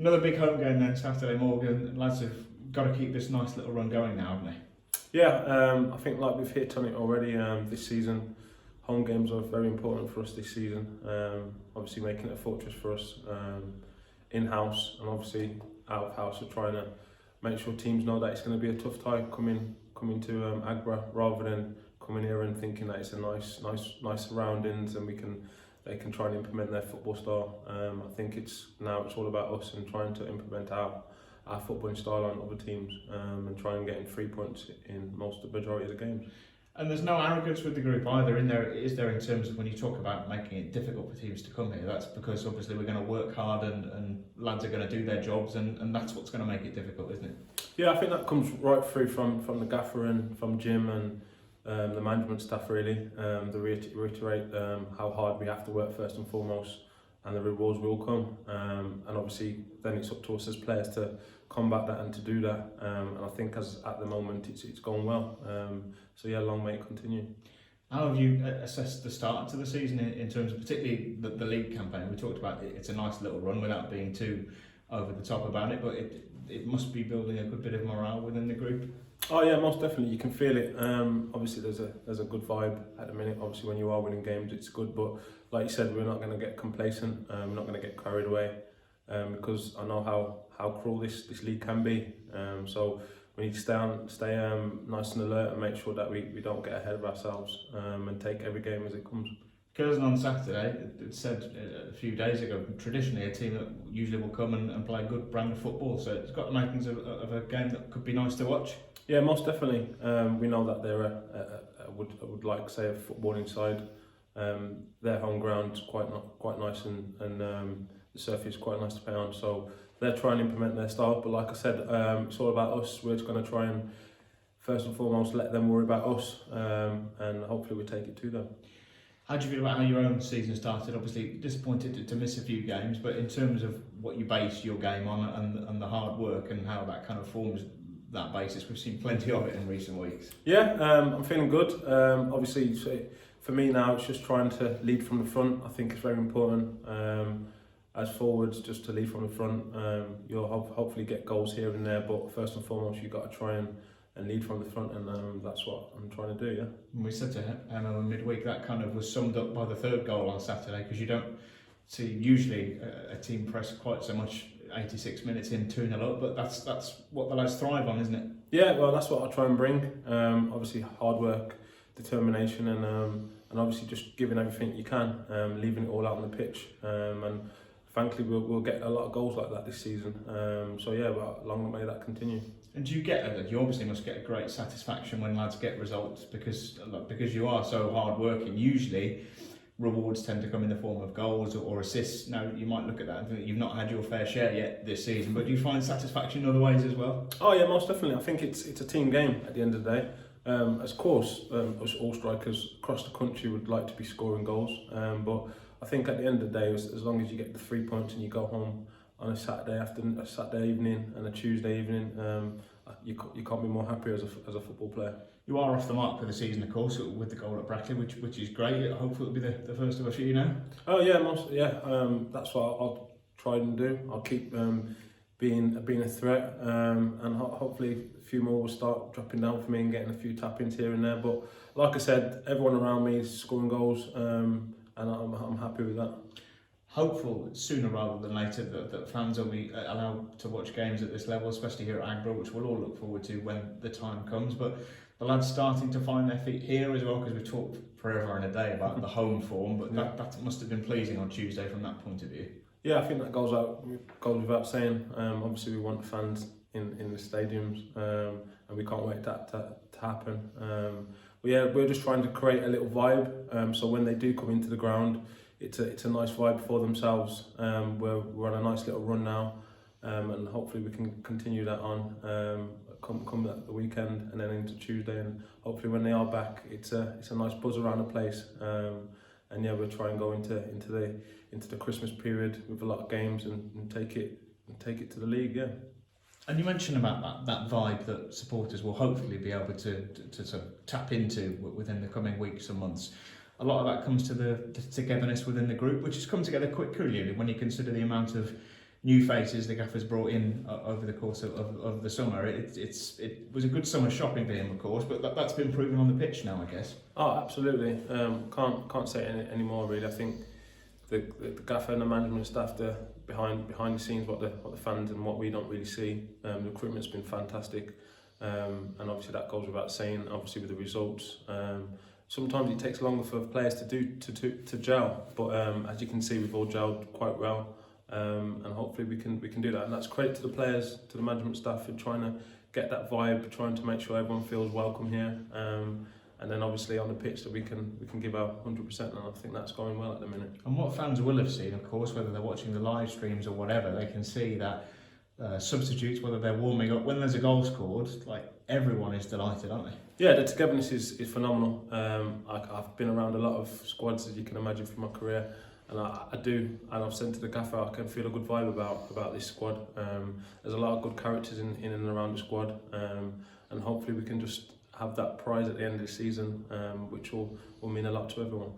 Another big home game then Saturday morning. Lads have got to keep this nice little run going now, haven't they? Yeah, I think like we've hit on it already this season. Home games are very important for us this season. Obviously making it a fortress for us in-house, and obviously out of house. We're trying to make sure teams know that it's going to be a tough tie coming to Aggborough, rather than coming here and thinking that it's a nice surroundings and they can try and implement their football style. I think it's all about us and trying to implement our footballing style on other teams, and try and get 3 points in the majority of the games. And there's no arrogance with the group either, is there, in terms of when you talk about making it difficult for teams to come here? That's because obviously we're going to work hard and lads are going to do their jobs, and that's what's going to make it difficult, isn't it? Yeah, I think that comes right through from the gaffer and from Jim and the management staff really. They reiterate how hard we have to work first and foremost, and the rewards will come. And obviously then it's up to us as players to combat that and to do that. And I think at the moment it's gone well. So yeah, long may it continue. How have you assessed the start to the season in terms of particularly the league campaign? We talked about it's a nice little run without being too over the top about it, but it must be building a good bit of morale within the group. Oh yeah, most definitely. You can feel it. Obviously there's a good vibe at the minute. Obviously when you are winning games it's good, but like you said, we're not going to get complacent. We're not going to get carried away, because I know how cruel this league can be. So we need to stay nice and alert and make sure that we don't get ahead of ourselves, and take every game as it comes. Curzon on Saturday, it said a few days ago, traditionally a team that usually will come and play a good brand of football, so it's got the makings of a game that could be nice to watch. Yeah, most definitely. We know that they're I would like to say a footballing side. Their home ground's quite nice, and the surface is quite nice to play on. So they're trying to implement their style. But like I said, it's all about us. We're just going to try and first and foremost let them worry about us, and hopefully we take it to them. How do you feel about how your own season started? Obviously disappointed to miss a few games, but in terms of what you base your game on and the hard work and how that kind of forms that basis, we've seen plenty of it in recent weeks. Yeah, I'm feeling good. Obviously, for me now, it's just trying to lead from the front. I think it's very important as forwards just to lead from the front. You'll hopefully get goals here and there, but first and foremost, you've got to try and lead from the front, and that's what I'm trying to do. Yeah. And we said to Emma midweek that kind of was summed up by the third goal on Saturday, because you don't see usually a team press quite so much 86 minutes in 2-0 up, but that's what the lads thrive on, isn't it? Yeah, well, that's what I try and bring. Obviously, hard work, determination, and obviously just giving everything you can, leaving it all out on the pitch. And frankly, we'll get a lot of goals like that this season. So yeah, well, long may that continue. And do you you obviously must get a great satisfaction when lads get results, because you are so hard working. Usually rewards tend to come in the form of goals or assists. Now you might look at that and think you've not had your fair share yet this season, but do you find satisfaction in other ways as well? Oh yeah, most definitely. I think it's a team game at the end of the day. Of course, us all strikers across the country would like to be scoring goals, but I think at the end of the day, as long as you get the 3 points and you go home on a Saturday evening and a Tuesday evening, you can't be more happy as a football player. You are off the mark for the season, of course, with the goal at Brackley, which is great. Hopefully it'll be the first of a few now. Oh yeah, that's what I'll try and do. I'll keep being a threat, and hopefully a few more will start dropping down for me and getting a few tap-ins here and there. But like I said, everyone around me is scoring goals, and I'm happy with that. Hopeful sooner rather than later that fans will be allowed to watch games at this level, especially here at Aggborough, which we'll all look forward to when the time comes. But the lads starting to find their feet here as well, because we've talked forever and a day about the home form, but that must have been pleasing on Tuesday from that point of view. Yeah, I think that goes without saying. Obviously we want fans in the stadiums, and we can't wait that to happen. But yeah, we're just trying to create a little vibe, so when they do come into the ground, it's a nice vibe for themselves. We're on a nice little run now, and hopefully we can continue that on come the weekend and then into Tuesday, and hopefully when they are back, it's a nice buzz around the place. And yeah, we'll try and go into the Christmas period with a lot of games and take it to the league. Yeah. And you mentioned about that vibe that supporters will hopefully be able to sort of tap into within the coming weeks and months. A lot of that comes to the togetherness within the group, which has come together quite quickly when you consider the amount of new faces the gaffer's brought in over the course of the summer. It was a good summer shopping for him, of course, but that's been proven on the pitch now, I guess. Oh, absolutely. Can't say it any more really. I think the gaffer and the management staff, the behind the scenes, what the fans and what we don't really see. The recruitment's been fantastic, and obviously that goes without saying. Obviously with the results, sometimes it takes longer for players to gel, but as you can see, we've all gelled quite well. And hopefully we can do that, and that's credit to the players, to the management staff for trying to get that vibe, trying to make sure everyone feels welcome here, and then obviously on the pitch that we can give our 100%, and I think that's going well at the minute. And what fans will have seen, of course, whether they're watching the live streams or whatever, they can see that substitutes, whether they're warming up, when there's a goal scored, like everyone is delighted, aren't they? Yeah, the togetherness is phenomenal. I've been around a lot of squads, as you can imagine, from my career. And I do, and I've said to the gaffer, I can feel a good vibe about this squad. There's a lot of good characters in and around the squad, and hopefully we can just have that prize at the end of the season, which will mean a lot to everyone.